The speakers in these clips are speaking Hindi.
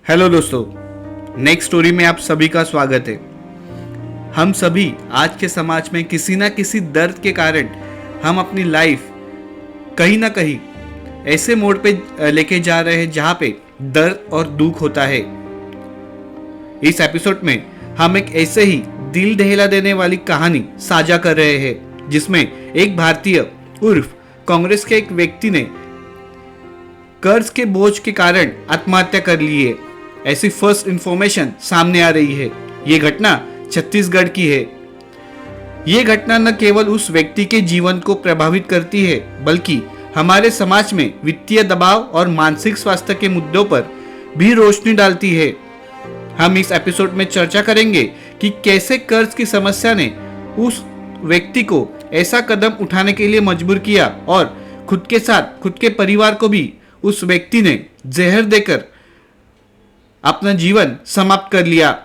हेलो दोस्तों, नेक्स्ट स्टोरी में आप सभी का स्वागत है। हम सभी आज के समाज में किसी ना किसी दर्द के कारण हम अपनी लाइफ कहीं ना कहीं ऐसे मोड़ पे लेके जा रहे हैं जहाँ पे दर्द और दुख होता है। इस एपिसोड में हम एक ऐसे ही दिल दहला देने वाली कहानी साझा कर रहे हैं जिसमें एक भारतीय उर्फ कांग्रेस के एक व्यक्ति ने कर्ज के बोझ के कारण आत्महत्या कर ली है। ऐसी फर्स्ट इंफॉर्मेशन सामने आ रही है। ये घटना छत्तीसगढ़ की है। ये घटना न केवल उस व्यक्ति के जीवन को प्रभावित करती है बल्कि हमारे समाज में वित्तीय दबाव और मानसिक स्वास्थ्य के मुद्दों पर भी रोशनी डालती है। हम इस एपिसोड में चर्चा करेंगे कि कैसे कर्ज की समस्या ने उस व्यक्ति को ऐसा कदम उठाने के लिए मजबूर किया और खुद के साथ खुद के परिवार को भी उस व्यक्ति ने जहर देकर अपना जीवन समाप्त कर लिया।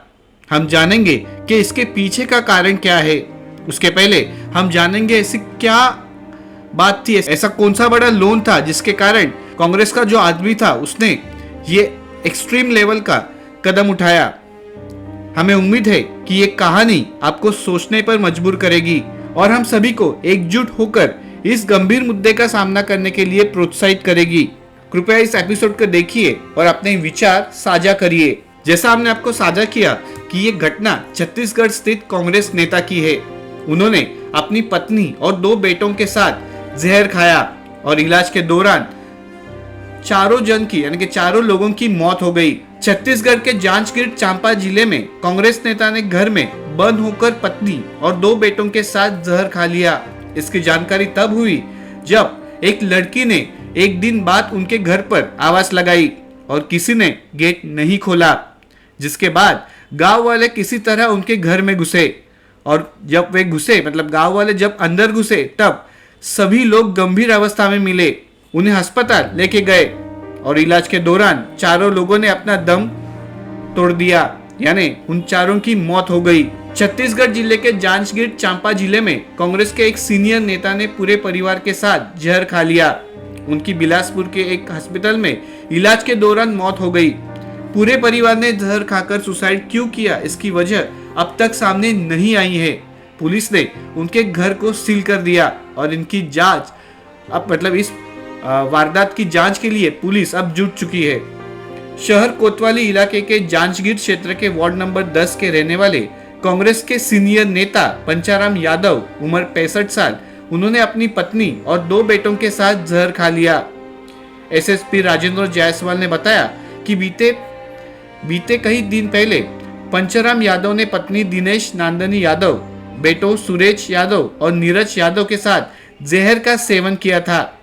हम जानेंगे कि इसके पीछे का कारण क्या है। उसके पहले हम जानेंगे ऐसी क्या बात थी, ऐसा कौन सा बड़ा लोन था जिसके कारण कांग्रेस का जो आदमी था उसने ये एक्सट्रीम लेवल का कदम उठाया। हमें उम्मीद है कि ये कहानी आपको सोचने पर मजबूर करेगी और हम सभी को एकजुट होकर इस गंभीर मुद्दे का सामना करने के लिए प्रोत्साहित करेगी। कृपया इस एपिसोड को देखिए और अपने विचार साझा करिए। जैसा हमने आपको साझा किया कि ये घटना छत्तीसगढ़ स्थित कांग्रेस नेता की है। उन्होंने अपनी पत्नी और 2 बेटों के साथ जहर खाया और इलाज के दौरान चारों लोगों की मौत हो गई। छत्तीसगढ़ के जांजगीर चांपा जिले में कांग्रेस नेता ने घर में बंद होकर पत्नी और 2 बेटों के साथ जहर खा लिया। इसकी जानकारी तब हुई जब एक लड़की ने एक दिन बाद उनके घर पर आवाज लगाई और किसी ने गेट नहीं खोला, जिसके बाद गांव वाले किसी तरह उनके घर में घुसे और जब वे घुसे गांव वाले जब अंदर घुसे तब सभी लोग गंभीर अवस्था में मिले। उन्हें अस्पताल लेके गए और इलाज के दौरान चारों लोगों ने अपना दम तोड़ दिया, यानी उन चारों की मौत हो गई। छत्तीसगढ़ जिले के जांजगीर चांपा जिले में कांग्रेस के एक सीनियर नेता ने पूरे परिवार के साथ जहर खा लिया। उनकी बिलासपुर के एक अस्पताल में इलाज के दौरान मौत हो गई। पूरे परिवार ने जहर खाकर सुसाइड क्यों किया, इसकी वजह अब तक सामने नहीं आई है। पुलिस ने उनके घर को सील कर दिया और इनकी जांच इस वारदात की जांच के लिए पुलिस अब जुट चुकी है। शहर कोतवाली इलाके के जांजगीर क्षेत्र के वार्ड नंबर 10 के रहने वाले कांग्रेस के सीनियर नेता पंचाराम यादव, उम्र 65 साल, उन्होंने अपनी पत्नी और 2 बेटों के साथ जहर खा लिया। एसएसपी राजेंद्र जायसवाल ने बताया कि बीते कई दिन पहले पंचाराम यादव ने पत्नी दिनेश नंदनी यादव, बेटों सुरेश यादव और नीरज यादव के साथ जहर का सेवन किया था,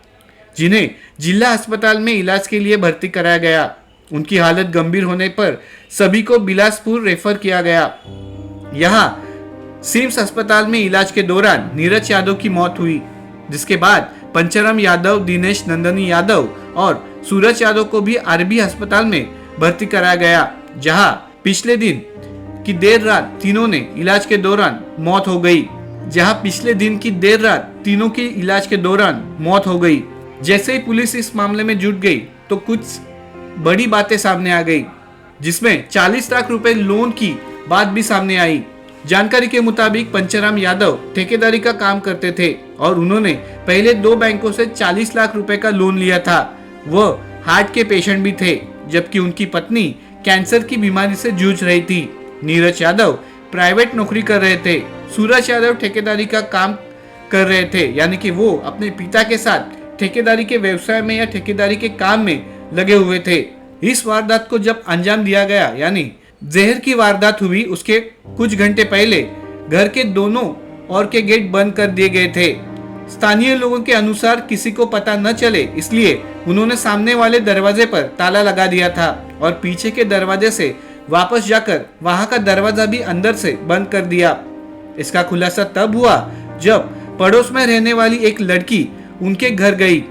जिन्हें जिला अस्पताल में इलाज के लिए भर्ती कराया गया। उनकी हालत गंभीर होने पर सभी को बिलासपुर रेफर किया गया। यहाँ सिम्स अस्पताल में इलाज के दौरान नीरज यादव की मौत हुई, जिसके बाद पंचाराम यादव, दिनेश नंदनी यादव और सूरज यादव को भी आरबी अस्पताल में भर्ती कराया गया, जहां पिछले दिन की देर रात तीनों की इलाज के दौरान मौत हो गई। जैसे ही पुलिस इस मामले में जुट गई तो कुछ बड़ी बातें सामने आ गई, जिसमें 40 लाख रुपए लोन की बात भी सामने आई। जानकारी के मुताबिक पंचाराम यादव ठेकेदारी का काम करते थे और उन्होंने पहले 2 बैंकों से 40 लाख रुपए का लोन लिया था। वह हार्ट के पेशेंट भी थे, जबकि उनकी पत्नी कैंसर की बीमारी से जूझ रही थी। नीरज यादव प्राइवेट नौकरी कर रहे थे। सूरज यादव ठेकेदारी का काम कर रहे थे, यानी कि वो अपने पिता के साथ ठेकेदारी के व्यवसाय में या ठेकेदारी के काम में लगे हुए थे। इस वारदात को जब अंजाम दिया गया, यानी जहर की वारदात हुई, उसके कुछ घंटे पहले घर के दोनों ओर के गेट बंद कर दिए गए थे। स्थानीय लोगों के अनुसार किसी को पता न चले इसलिए उन्होंने सामने वाले दरवाजे पर ताला लगा दिया था और पीछे के दरवाजे से वापस जाकर वहां का दरवाजा भी अंदर से बंद कर दिया। इसका खुलासा तब हुआ जब पड़ोस में रहने वाली एक लड़की उनके घर गई।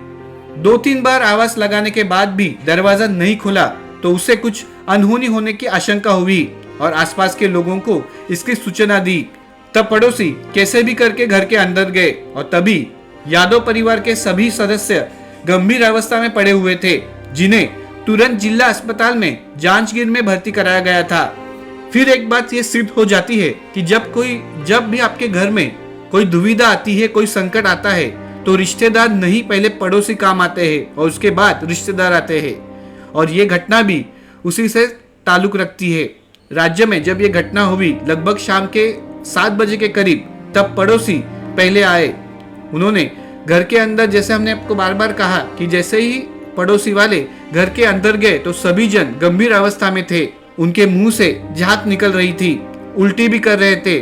2-3 बार आवाज लगाने के बाद भी दरवाजा नहीं खुला तो उसे कुछ अनहोनी होने की आशंका हुई और आसपास के लोगों को इसकी सूचना दी। तब पड़ोसी कैसे भी करके घर के अंदर गए और तभी यादव परिवार के सभी सदस्य गंभीर अवस्था में पड़े हुए थे, जिन्हें तुरंत जिला अस्पताल में जांचगीर में भर्ती कराया गया था। फिर एक बात ये सिद्ध हो जाती है कि जब भी आपके घर में कोई दुविधा आती है, कोई संकट आता है, तो रिश्तेदार नहीं, पहले पड़ोसी काम आते हैं और उसके बाद रिश्तेदार आते हैं। और ये घटना भी उसी से ताल्लुक रखती है। राज्य में जब ये घटना हुई लगभग शाम के 7 बजे के करीब, तब पड़ोसी पहले आए। उन्होंने घर के अंदर, जैसे हमने आपको बार बार कहा कि जैसे ही पड़ोसी वाले घर के अंदर गए तो सभी जन गंभीर अवस्था में थे। उनके मुंह से झाग निकल रही थी, उल्टी भी कर रहे थे।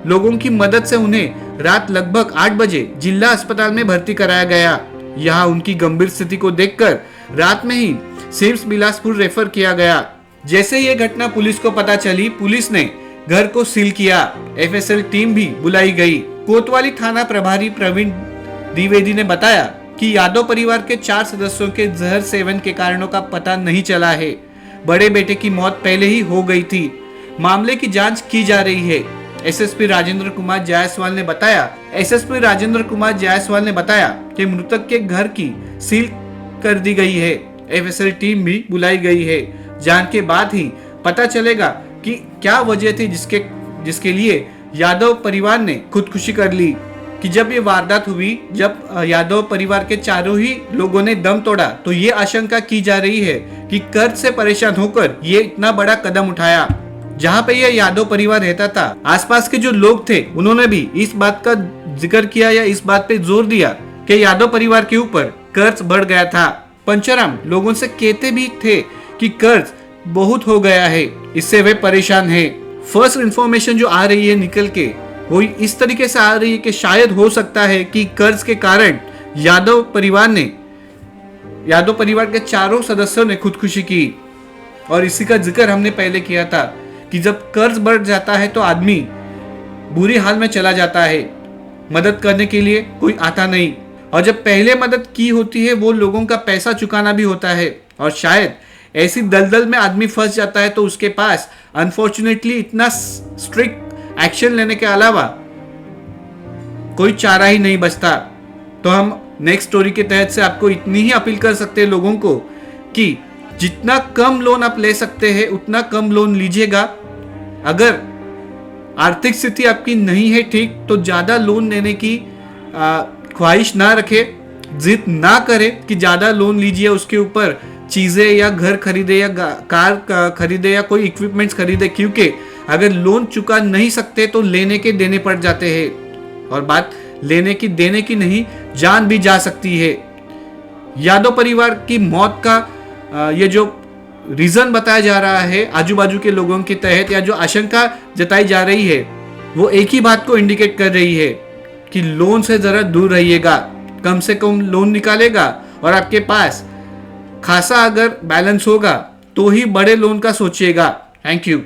लोगों की मदद से उन्हें रात लगभग 8 बजे जिला अस्पताल में भर्ती कराया गया। यहाँ उनकी गंभीर स्थिति को देखकर रात में ही सिम्स बिलासपुर रेफर किया गया। जैसे ये घटना पुलिस को पता चली, पुलिस ने घर को सील किया। एफएसएल टीम भी बुलाई गई। कोतवाली थाना प्रभारी प्रवीण द्विवेदी ने बताया कि यादव परिवार के 4 सदस्यों के जहर सेवन के कारणों का पता नहीं चला है। बड़े बेटे की मौत पहले ही हो गई थी। मामले की जांच की जा रही है। एसएसपी राजेंद्र कुमार जायसवाल ने बताया कि मृतक के घर की सील कर दी गई है। एफएसएल टीम भी बुलाई गई है। जांच के बाद ही पता चलेगा कि क्या वजह थी जिसके लिए यादव परिवार ने खुदकुशी कर ली। कि जब ये वारदात हुई, जब यादव परिवार के चारों ही लोगों ने दम तोड़ा, तो ये आशंका की जा रही है कि कर्ज से परेशान होकर ये इतना बड़ा कदम उठाया। जहां पे ये यादव परिवार रहता था, आसपास के जो लोग थे उन्होंने भी इस बात का जिक्र किया या इस बात पे जोर दिया कि यादव परिवार के ऊपर कर्ज बढ़ गया था। पंचाराम लोगों से कहते भी थे कि कर्ज बहुत हो गया है, इससे वे परेशान है। फर्स्ट इंफॉर्मेशन जो आ रही है निकल के, वो इस तरीके से आ रही है कि शायद हो सकता है कि कर्ज के कारण यादव परिवार के चारों सदस्यों ने खुदकुशी की। और इसी का जिक्र हमने पहले किया था कि जब कर्ज बढ़ जाता है तो आदमी बुरी हाल में चला जाता है। मदद करने के लिए कोई आता नहीं, और जब पहले मदद की होती है वो लोगों का पैसा चुकाना भी होता है। और शायद ऐसी दलदल में आदमी फंस जाता है तो उसके पास अनफॉर्चुनेटली इतना स्ट्रिक्ट एक्शन लेने के अलावा कोई चारा ही नहीं बचता। तो हम नेक्स्ट स्टोरी के तहत से आपको इतनी ही अपील कर सकते हैं लोगों को कि जितना कम लोन आप ले सकते हैं उतना कम लोन लीजिएगा। अगर आर्थिक स्थिति आपकी नहीं है ठीक, तो ज्यादा लोन लेने की ख्वाहिश ना रखे, जिद ना करें कि ज्यादा लोन लीजिए, उसके ऊपर चीजें या घर खरीदे या कार खरीदे या कोई इक्विपमेंट्स खरीदे, क्योंकि अगर लोन चुका नहीं सकते तो लेने के देने पड़ जाते हैं। और बात लेने की देने की नहीं, जान भी जा सकती है। यादव परिवार की मौत का ये जो रीजन बताया जा रहा है आजू बाजू के लोगों के तहत, या जो आशंका जताई जा रही है, वो एक ही बात को इंडिकेट कर रही है कि लोन से जरा दूर रहिएगा। कम से कम लोन निकालेगा और आपके पास खासा अगर बैलेंस होगा तो ही बड़े लोन का सोचिएगा। Thank you.